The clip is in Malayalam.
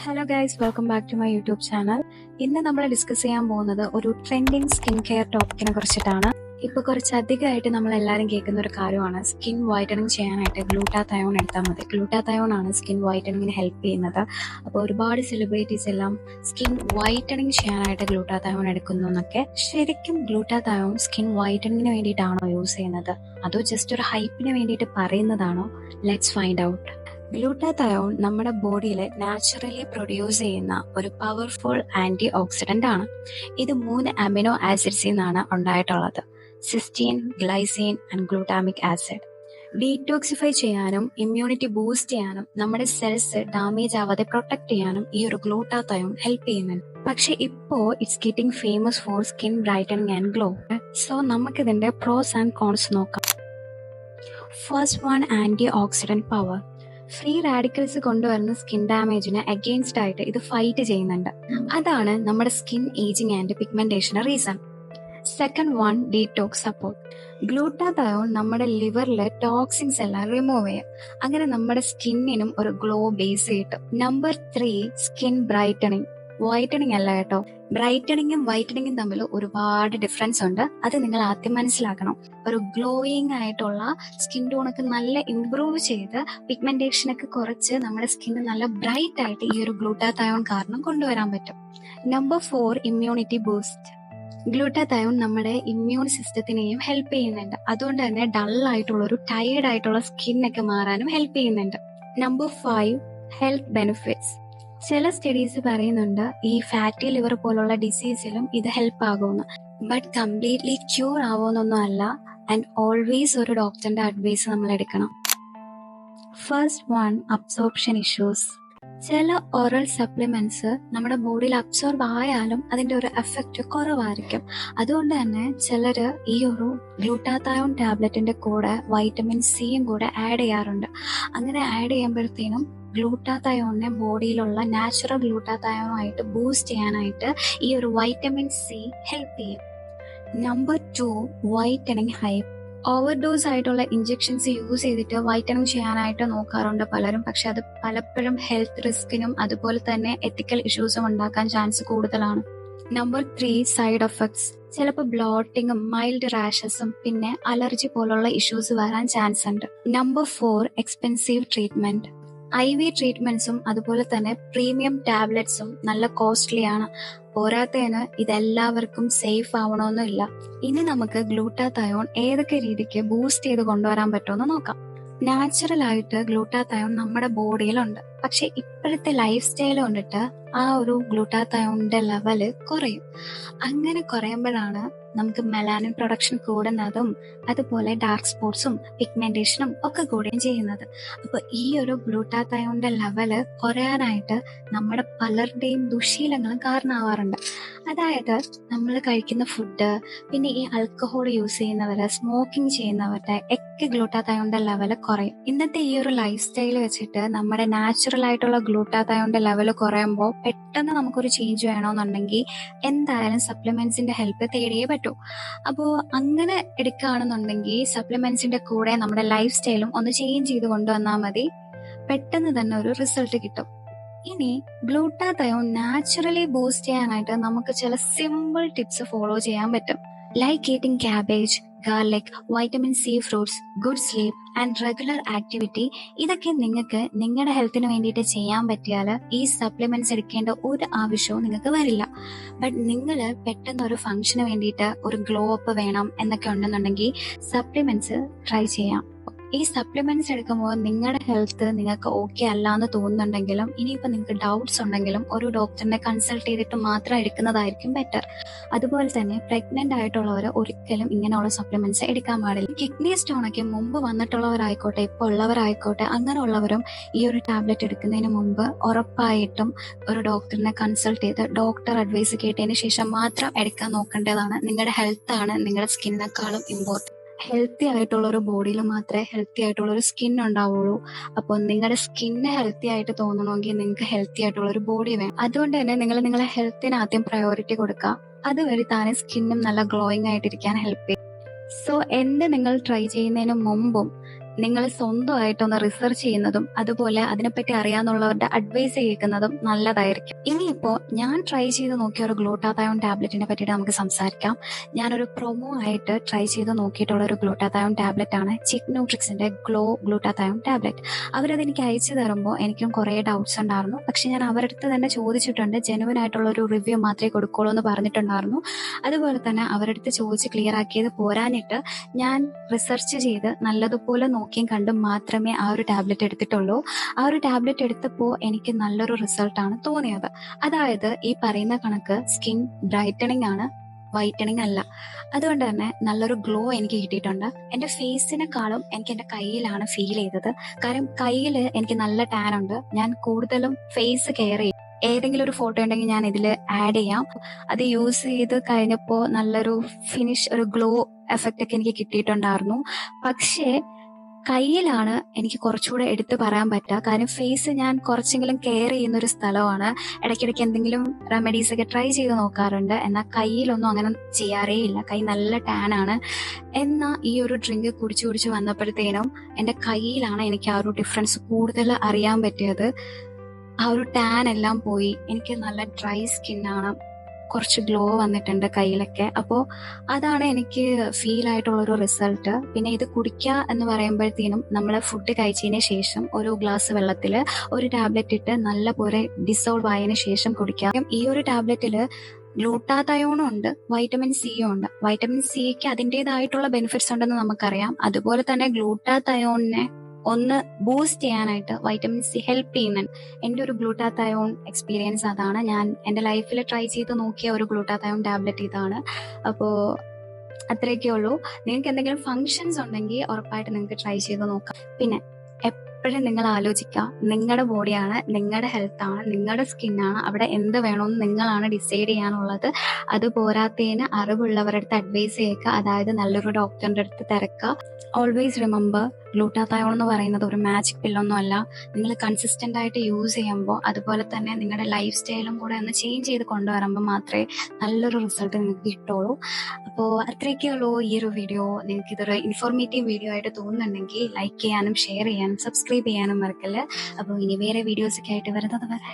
Hello guys, welcome back to my YouTube channel. ഇന്ന് നമ്മൾ ഡിസ്കസ് ചെയ്യാൻ പോകുന്നത് ഒരു ട്രെൻഡിങ് സ്കിൻ കെയർ ടോപ്പിക്കിനെ കുറിച്ചിട്ടാണ്. ഇപ്പോൾ കുറച്ചധികമായിട്ട് നമ്മൾ എല്ലാവരും കേൾക്കുന്ന ഒരു കാര്യമാണ് സ്കിൻ വൈറ്റനിങ് ചെയ്യാനായിട്ട് ഗ്ലൂട്ടാതയോൺ എടുത്താൽ മതി. ഗ്ലൂട്ടാതയോൺ ആണ് സ്കിൻ വൈറ്റനിങ്ങിന് ഹെൽപ്പ് ചെയ്യുന്നത്. അപ്പോൾ ഒരുപാട് സെലിബ്രിറ്റീസ് എല്ലാം സ്കിൻ വൈറ്റനിങ് ചെയ്യാനായിട്ട് ഗ്ലൂട്ടാതയോൺ എടുക്കുന്നു എന്നൊക്കെ. ശരിക്കും ഗ്ലൂട്ടാതയോൺ സ്കിൻ വൈറ്റനിങ്ങിന് വേണ്ടിയിട്ടാണോ യൂസ് ചെയ്യുന്നത്, അതോ ജസ്റ്റ് ഒരു ഹൈപ്പിന് വേണ്ടിയിട്ട് പറയുന്നതാണോ? Let's find out. ഗ്ലൂട്ടാതയോൺ നമ്മുടെ ബോഡിയിൽ നാച്ചുറലി പ്രൊഡ്യൂസ് ചെയ്യുന്ന ഒരു പവർഫുൾ ആന്റി ഓക്സിഡന്റ് ആണ്. ഇത് 3 അമിനോ ആസിഡ്സിൽ നിന്നാണ് ഉണ്ടായിട്ടുള്ളത്: cysteine, glycine and glutamic acid. Detoxify ചെയ്യാനും ഇമ്മ്യൂണിറ്റി ബൂസ്റ്റ് ചെയ്യാനും നമ്മുടെ സെൽസ് ഡാമേജ് ആവാതെ പ്രൊട്ടക്ട് ചെയ്യാനും ഈ ഒരു ഗ്ലൂട്ടാതയോൺ ഹെൽപ്പ് ചെയ്യുന്നുണ്ട്. പക്ഷെ ഇപ്പോ it's getting famous for skin brightening and glow. So നമുക്കിതിന്റെ പ്രോസ് ആൻഡ് കോൺസ് നോക്കാം. First one, antioxidant power. Free radicals കൊണ്ടുവരുന്ന സ്കിൻ ഡാമേജിന് അഗെയിൻസ്റ്റ് ആയിട്ട് ഇത് ഫൈറ്റ് ചെയ്യുന്നുണ്ട്. അതാണ് നമ്മുടെ സ്കിൻ ഏജിങ് ആൻഡ് പിഗ്മെന്റേഷന് reason. Second one, detox support. Glutathione നമ്മുടെ ലിവറിലെ ടോക്സിൻസ് എല്ലാം റിമൂവ് ചെയ്യും. അങ്ങനെ നമ്മുടെ സ്കിന്നിനും ഒരു ഗ്ലോ ബേസ് കിട്ടും. Number 3, skin brightening. വൈറ്റനിങ് അല്ല കേട്ടോ. ബ്രൈറ്റനിങ്ങും വൈറ്റനിങ്ങും തമ്മിൽ ഒരുപാട് ഡിഫറൻസ് ഉണ്ട്. അത് നിങ്ങൾ ആദ്യം മനസ്സിലാക്കണം. ഒരു ഗ്ലോയിങ് ആയിട്ടുള്ള സ്കിൻ ടോണൊക്കെ നല്ല ഇംപ്രൂവ് ചെയ്ത് പിഗ്മെന്റേഷനൊക്കെ കുറച്ച് നമ്മുടെ സ്കിന്ന് നല്ല ബ്രൈറ്റ് ആയിട്ട് ഈ ഒരു ഗ്ലൂട്ടാതയോൺ കാരണം കൊണ്ടുവരാൻ പറ്റും. Number 4, immunity boost. ഗ്ലൂട്ടാതയോൺ നമ്മുടെ ഇമ്മ്യൂൺ സിസ്റ്റത്തിനെയും ഹെൽപ്പ് ചെയ്യുന്നുണ്ട്. അതുകൊണ്ട് തന്നെ ഡൾ ആയിട്ടുള്ള ഒരു ടയേർഡ് ആയിട്ടുള്ള സ്കിന്നൊക്കെ മാറാനും ഹെൽപ്പ് ചെയ്യുന്നുണ്ട്. Number 5, health benefits. ചില സ്റ്റഡീസ് പറയുന്നുണ്ട് ഈ ഫാറ്റി ലിവർ പോലുള്ള ഡിസീസിലും ഇത് ഹെൽപ്പ് ആകുമെന്ന്. ബട്ട് കംപ്ലീറ്റ്ലി ക്യൂർ ആവുമെന്നൊന്നും അല്ല. ആൻഡ് ഓൾവേസ് ഒരു ഡോക്ടറിന്റെ അഡ്വൈസ് നമ്മൾ എടുക്കണം. First one, absorption issues. ചില ഓറൽ സപ്ലിമെന്റ്സ് നമ്മുടെ ബോഡിയിൽ അബ്സോർബ് ആയാലും അതിന്റെ ഒരു എഫക്റ്റ് കുറവായിരിക്കും. അതുകൊണ്ട് തന്നെ ചിലര് ഈ ഒരു ഗ്ലൂട്ടാതയോൺ ടാബ്ലറ്റിന്റെ കൂടെ വൈറ്റമിൻ സിയും കൂടെ ആഡ് ചെയ്യാറുണ്ട്. അങ്ങനെ ആഡ് ചെയ്യുമ്പോഴത്തേനും ഗ്ലൂട്ടാതയോണിനെ ബോഡിയിലുള്ള നാച്ചുറൽ ഗ്ലൂട്ടാതയോണായിട്ട് ബൂസ്റ്റ് ചെയ്യാനായിട്ട് ഈ ഒരു വൈറ്റമിൻ സി ഹെൽപ്പ് ചെയ്യും. Number 2, whitening hype. ഓവർഡോസ് ആയിട്ടുള്ള ഇഞ്ചെക്ഷൻസ് യൂസ് ചെയ്തിട്ട് വൈറ്റനിങ് ചെയ്യാനായിട്ട് നോക്കാറുണ്ട് പലരും. പക്ഷെ അത് പലപ്പോഴും ഹെൽത്ത് റിസ്കിനും അതുപോലെ തന്നെ എത്തിക്കൽ ഇഷ്യൂസും ഉണ്ടാക്കാൻ ചാൻസ് കൂടുതലാണ്. Number 3, side effects. ചിലപ്പോൾ ബ്ലോട്ടിങ്ങും മൈൽഡ് റാഷസും പിന്നെ അലർജി പോലുള്ള ഇഷ്യൂസ് വരാൻ ചാൻസ് ഉണ്ട്. Number 4, expensive treatment. IV ട്രീറ്റ്മെന്റ്സും അതുപോലെ തന്നെ പ്രീമിയം ടാബ്ലറ്റ്സും നല്ല കോസ്റ്റ്ലി ആണ്. പോരാത്തതിന് ഇതെല്ലാവർക്കും സേഫ് ആവണമെന്നില്ല. ഇനി നമുക്ക് ഗ്ലൂട്ടാതയോൺ ഏതൊക്കെ രീതിക്ക് ബൂസ്റ്റ് ചെയ്ത് കൊണ്ടുവരാൻ പറ്റുമെന്ന് നോക്കാം. നാച്ചുറൽ ആയിട്ട് ഗ്ലൂട്ടാതയോൺ നമ്മുടെ ബോഡിയിലുണ്ട്. പക്ഷെ ഇപ്പോഴത്തെ ലൈഫ് സ്റ്റൈൽ കൊണ്ടിട്ട് ആ ഒരു ഗ്ലൂട്ടാതയോണിന്റെ ലെവല് കുറയും. അങ്ങനെ കുറയുമ്പോഴാണ് നമുക്ക് മെലാനിൻ പ്രൊഡക്ഷൻ കൂടുന്നതും അതുപോലെ ഡാർക്ക് സ്പോട്ട്സും പിഗ്മെന്റേഷനും ഒക്കെ കൂടുകയും ചെയ്യുന്നത്. അപ്പൊ ഈ ഒരു ഗ്ലൂട്ടാതയോണിന്റെ ലെവല് കുറയാനായിട്ട് നമ്മുടെ പലരുടെയും ദുശീലങ്ങളും കാരണമാവാറുണ്ട്. അതായത് നമ്മൾ കഴിക്കുന്ന ഫുഡ്, പിന്നെ ഈ ആൽക്കഹോൾ യൂസ് ചെയ്യുന്നവര്, സ്മോക്കിംഗ് ചെയ്യുന്നവരുടെ ഒക്കെ ഗ്ലൂട്ടാതയോണിന്റെ ലെവല് കുറയും. ഇന്നത്തെ ഈ ഒരു ലൈഫ് സ്റ്റൈൽ വെച്ചിട്ട് നമ്മുടെ നാച്ചുറൽ ആയിട്ടുള്ള ഗ്ലൂട്ടാതയോണിന്റെ ലെവല് കുറയുമ്പോൾ പെട്ടെന്ന് നമുക്കൊരു ചേഞ്ച് വേണമെന്നുണ്ടെങ്കിൽ എന്തായാലും സപ്ലിമെന്റ്സിന്റെ ഹെൽപ്പ് തേടിയേ പറ്റൂ. അപ്പോൾ അങ്ങനെ എടുക്കുകയാണെന്നുണ്ടെങ്കിൽ സപ്ലിമെന്റ്സിന്റെ കൂടെ നമ്മുടെ ലൈഫ് സ്റ്റൈലും ഒന്ന് ചേഞ്ച് ചെയ്ത് കൊണ്ടുവന്നാൽ മതി. പെട്ടെന്ന് തന്നെ ഒരു റിസൾട്ട് കിട്ടും. ഇനി ഗ്ലൂട്ടാതയോൺ നാച്ചുറലി ബൂസ്റ്റ് ചെയ്യാനായിട്ട് നമുക്ക് ചില സിമ്പിൾ ടിപ്സ് ഫോളോ ചെയ്യാൻ പറ്റും. Like eating cabbage, garlic, vitamin C fruits, good sleep and regular activity. ഇതൊക്കെ നിങ്ങൾക്ക് നിങ്ങളുടെ ഹെൽത്തിന് വേണ്ടിയിട്ട് ചെയ്യാൻ പറ്റിയാൽ ഈ സപ്ലിമെന്റ്സ് എടുക്കേണ്ട ഒരു ആവശ്യവും നിങ്ങൾക്ക് വരില്ല. ബട്ട് നിങ്ങൾ പെട്ടെന്ന് ഒരു ഫംഗ്ഷന് വേണ്ടിയിട്ട് ഒരു ഗ്ലോ അപ്പ് വേണം എന്നൊക്കെ ഉണ്ടെന്നുണ്ടെങ്കിൽ സപ്ലിമെന്റ്സ് ട്രൈ ചെയ്യാം. ഈ സപ്ലിമെന്റ്സ് എടുക്കുമ്പോൾ നിങ്ങളുടെ ഹെൽത്ത് നിങ്ങൾക്ക് ഓക്കെ അല്ല എന്ന് തോന്നുന്നുണ്ടെങ്കിലും ഇനിയിപ്പോൾ നിങ്ങൾക്ക് ഡൗട്ട്സ് ഉണ്ടെങ്കിലും ഒരു ഡോക്ടറിനെ കൺസൾട്ട് ചെയ്തിട്ട് മാത്രം എടുക്കുന്നതായിരിക്കും ബെറ്റർ. അതുപോലെ തന്നെ പ്രഗ്നന്റ് ആയിട്ടുള്ളവർ ഒരിക്കലും ഇങ്ങനെയുള്ള സപ്ലിമെന്റ്സ് എടുക്കാൻ പാടില്ല. കിഡ്നി സ്റ്റോണൊക്കെ മുമ്പ് വന്നിട്ടുള്ളവരായിക്കോട്ടെ ഇപ്പോൾ ഉള്ളവരായിക്കോട്ടെ അങ്ങനെയുള്ളവരും ഈ ഒരു ടാബ്ലറ്റ് എടുക്കുന്നതിന് മുമ്പ് ഉറപ്പായിട്ടും ഒരു ഡോക്ടറിനെ കൺസൾട്ട് ചെയ്ത് ഡോക്ടർ അഡ്വൈസ് കേട്ടതിന് ശേഷം മാത്രം എടുക്കാൻ നോക്കേണ്ടതാണ്. നിങ്ങളുടെ ഹെൽത്താണ് നിങ്ങളുടെ സ്കിന്നിനേക്കാളും ഇമ്പോർട്ടൻറ്റ്. ഹെൽത്തി ആയിട്ടുള്ള ഒരു ബോഡിയിൽ മാത്രമേ ഹെൽത്തി ആയിട്ടുള്ള ഒരു സ്കിൻ ഉണ്ടാവുള്ളൂ. അപ്പോൾ നിങ്ങളുടെ സ്കിന്ന് ഹെൽത്തി ആയിട്ട് തോന്നണമെങ്കിൽ നിങ്ങൾക്ക് ഹെൽത്തി ആയിട്ടുള്ള ഒരു ബോഡി വേണം. അതുകൊണ്ട് തന്നെ നിങ്ങൾ നിങ്ങളുടെ ഹെൽത്തിന് ആദ്യം പ്രയോറിറ്റി കൊടുക്കുക. അതുവഴി താനെ സ്കിന്നും നല്ല ഗ്ലോയിങ് ആയിട്ടിരിക്കാൻ ഹെൽപ്പ് ചെയ്യും. സോ എന്ത് നിങ്ങൾ ട്രൈ ചെയ്യുന്നതിന് മുമ്പും നിങ്ങൾ സ്വന്തമായിട്ടൊന്ന് റിസർച്ച് ചെയ്യുന്നതും അതുപോലെ അതിനെപ്പറ്റി അറിയാവുന്നവരുടെ അഡ്വൈസ് കേൾക്കുന്നതും നല്ലതായിരിക്കും. ഇനിയിപ്പോ ഞാൻ ട്രൈ ചെയ്ത് നോക്കിയ ഒരു ഗ്ലൂട്ടാതയോൺ ടാബ്ലറ്റിനെ പറ്റിയിട്ട് നമുക്ക് സംസാരിക്കാം. ഞാനൊരു പ്രൊമോ ആയിട്ട് ട്രൈ ചെയ്ത് നോക്കിയിട്ടുള്ള ഒരു ഗ്ലൂട്ടാതയോൺ ടാബ്ലറ്റ് ആണ് ചിക്നൂട്രിക്സിന്റെ ഗ്ലോ ഗ്ലൂട്ടാതയോൺ ടാബ്ലറ്റ്. അവരത് എനിക്ക് അയച്ചു തരുമ്പോൾ എനിക്കും കുറേ ഡൗട്ട്സ് ഉണ്ടായിരുന്നു. പക്ഷെ ഞാൻ അവരുടെ അടുത്ത് തന്നെ ചോദിച്ചിട്ടുണ്ട്, ജെനുവൻ ആയിട്ടുള്ള ഒരു റിവ്യൂ മാത്രമേ കൊടുക്കുള്ളൂ എന്ന് പറഞ്ഞിട്ടുണ്ടായിരുന്നു. അതുപോലെ തന്നെ അവരുടെ അടുത്ത് ചോദിച്ച് ക്ലിയർ ആക്കിയത് പോരാഞ്ഞിട്ട് ഞാൻ റിസർച്ച് ചെയ്ത് നല്ലതുപോലെ നോക്കിയും കണ്ടും മാത്രമേ ആ ഒരു ടാബ്ലറ്റ് എടുത്തിട്ടുള്ളൂ. ആ ഒരു ടാബ്ലറ്റ് എടുത്തപ്പോൾ എനിക്ക് നല്ലൊരു റിസൾട്ടാണ് തോന്നിയത്. അതായത് ഈ പറയുന്ന കണക്ക് സ്കിൻ ബ്രൈറ്റനിങ് ആണ്, വൈറ്റനിങ് അല്ല. അതുകൊണ്ട് തന്നെ നല്ലൊരു ഗ്ലോ എനിക്ക് കിട്ടിയിട്ടുണ്ട്. എന്റെ ഫേസിനെക്കാളും എനിക്ക് എന്റെ കയ്യിലാണ് ഫീൽ ചെയ്തത്. കാരണം കയ്യിൽ എനിക്ക് നല്ല ടാൻ ഉണ്ട്. ഞാൻ കൂടുതലും ഫേസ് കെയർ ചെയ്യും. ഏതെങ്കിലും ഒരു ഫോട്ടോ ഉണ്ടെങ്കിൽ ഞാൻ ഇതിൽ ആഡ് ചെയ്യാം. അത് യൂസ് ചെയ്ത് കഴിഞ്ഞപ്പോൾ നല്ലൊരു ഫിനിഷ്, ഒരു ഗ്ലോ എഫക്റ്റ് ഒക്കെ എനിക്ക് കിട്ടിയിട്ടുണ്ടായിരുന്നു. പക്ഷേ കയ്യിലാണ് എനിക്ക് കുറച്ചുകൂടെ എടുത്തു പറയാൻ പറ്റുക. കാരണം ഫേസ് ഞാൻ കുറച്ചെങ്കിലും കെയർ ചെയ്യുന്ന ഒരു സ്ഥലമാണ്. ഇടയ്ക്കിടയ്ക്ക് എന്തെങ്കിലും റെമഡീസ് ഒക്കെ ട്രൈ ചെയ്ത് നോക്കാറുണ്ട്. എന്നാൽ കയ്യിലൊന്നും അങ്ങനെ ചെയ്യാറേ ഇല്ല. കൈ നല്ല ടാൻ ആണ്. എന്നാൽ ഈ ഒരു ഡ്രിങ്ക് കുടിച്ചു വന്നപ്പോഴത്തേനും എൻ്റെ കയ്യിലാണ് എനിക്ക് ആ ഒരു ഡിഫറൻസ് കൂടുതൽ അറിയാൻ പറ്റിയത്. ആ ഒരു ടാൻ എല്ലാം പോയി. എനിക്ക് നല്ല ഡ്രൈ സ്കിന്നാണ്, കുറച്ച് ഗ്ലോ വന്നിട്ടുണ്ട് കയ്യിലൊക്കെ. അപ്പോൾ അതാണ് എനിക്ക് ഫീൽ ആയിട്ടുള്ളൊരു റിസൾട്ട്. പിന്നെ ഇത് കുടിക്കുക എന്ന് പറയുമ്പോഴത്തേനും നമ്മൾ ഫുഡ് കഴിച്ചതിന് ശേഷം ഒരു ഗ്ലാസ് വെള്ളത്തിൽ ഒരു ടാബ്ലറ്റ് ഇട്ട് നല്ല പോലെ ഡിസോൾവ് ആയതിനു ശേഷം കുടിക്കാം. ഈ ഒരു ഗ്ലൂട്ടാതയോണും ഉണ്ട്, വൈറ്റമിൻ സിയും ഉണ്ട്. വൈറ്റമിൻ സിക്ക് അതിൻ്റെതായിട്ടുള്ള ബെനിഫിറ്റ്സ് ഉണ്ടെന്ന് നമുക്കറിയാം. അതുപോലെ തന്നെ ഗ്ലൂട്ടാതയോണിനെ ഒന്ന് ബൂസ്റ്റ് ചെയ്യാനായിട്ട് വൈറ്റമിൻ സി ഹെൽപ്പ് ചെയ്യുന്നുണ്ട്. എൻ്റെ ഒരു ഗ്ലൂട്ടാതയോൺ എക്സ്പീരിയൻസ് അതാണ്. ഞാൻ എൻ്റെ ലൈഫിൽ ട്രൈ ചെയ്ത് നോക്കിയ ഒരു ഗ്ലൂട്ടാതയോൺ ടാബ്ലറ്റ് ഇതാണ്. അപ്പോൾ അത്രയൊക്കെ ഉള്ളൂ. നിങ്ങൾക്ക് എന്തെങ്കിലും ഫങ്ഷൻസ് ഉണ്ടെങ്കിൽ ഉറപ്പായിട്ട് നിങ്ങൾക്ക് ട്രൈ ചെയ്ത് നോക്കാം. പിന്നെ എപ്പോഴും നിങ്ങൾ ആലോചിക്കുക, നിങ്ങളുടെ ബോഡിയാണ്, നിങ്ങളുടെ ഹെൽത്താണ്, നിങ്ങളുടെ സ്കിന്നാണ്. അവിടെ എന്ത് വേണമെന്ന് നിങ്ങളാണ് ഡിസൈഡ് ചെയ്യാനുള്ളത്. അത് പോരാത്തതിന് അറിവുള്ളവരുടെ അടുത്ത് അഡ്വൈസ് ചെയ്യുക, അതായത് നല്ലൊരു ഡോക്ടറിന്റെ അടുത്ത് തിരക്കുക. ഓൾവേസ് റിമെമ്പർ, ഗ്ലൂട്ടാതയോൺ എന്ന് പറയുന്നത് ഒരു മാജിക് പില്ലൊന്നും അല്ല. നിങ്ങൾ കൺസിസ്റ്റന്റ് ആയിട്ട് യൂസ് ചെയ്യുമ്പോൾ, അതുപോലെ തന്നെ നിങ്ങളുടെ ലൈഫ് സ്റ്റൈലും കൂടെ ഒന്ന് ചേഞ്ച് ചെയ്ത് കൊണ്ടുവരുമ്പോൾ മാത്രമേ നല്ലൊരു റിസൾട്ട് നിങ്ങൾക്ക് കിട്ടുള്ളൂ. അപ്പോൾ അത്രയൊക്കെ ഉള്ളൂ ഈ ഒരു വീഡിയോ. നിങ്ങൾക്ക് ഇതൊരു ഇൻഫോർമേറ്റീവ് വീഡിയോ ആയിട്ട് തോന്നുന്നുണ്ടെങ്കിൽ ലൈക്ക് ചെയ്യാനും ഷെയർ ചെയ്യാനും സബ്സ്ക്രൈബ് ചെയ്യാനും മറക്കല്ല. അപ്പോൾ ഇനി വേറെ വീഡിയോസൊക്കെ ആയിട്ട് വരുന്നത് വരെ